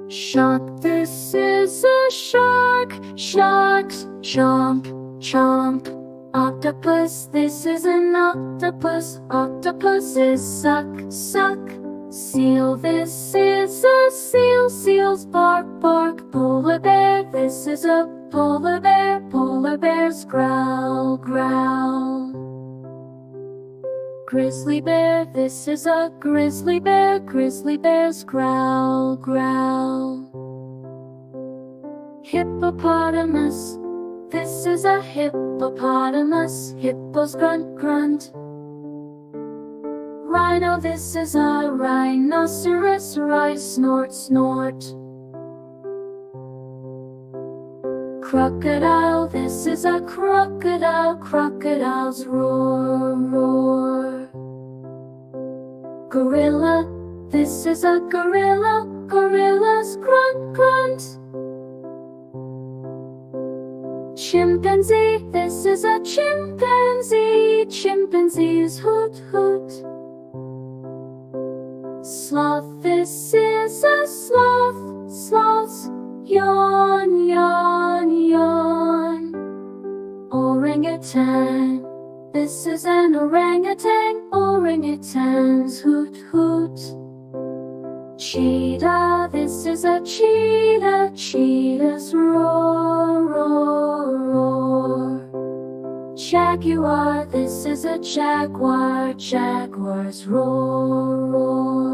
Shark, this is a shark. Sharks, chomp, chomp. Octopus, this is an octopus. Octopuses suck, suck. Seal, this is a seal. Seals bark, bark. Polar bear, this is a polar bear. Polar bears growl, growl. Grizzly bear, this is a grizzly bear. Grizzly bears growl, growl. Hippopotamus, this is a hippopotamus. Hippos grunt, grunt. Rhino, this is a rhinoceros. Rice snort, snort. Crocodile, this is a crocodile. Crocodiles roar, roar. Gorilla, this is a gorilla. Gorillas grunt, grunt. Chimpanzee, this is a chimpanzee. Chimpanzees hoot, hoot. Sloth, this is a sloth. Sloths yawn, yawn, yawn. Orangutan, this is an orangutan. Orangutans hoot, hoot. Cheetah, this is a cheetah. Cheetahs roar, roar, roar. Jaguar, this is a jaguar. Jaguars roar, roar.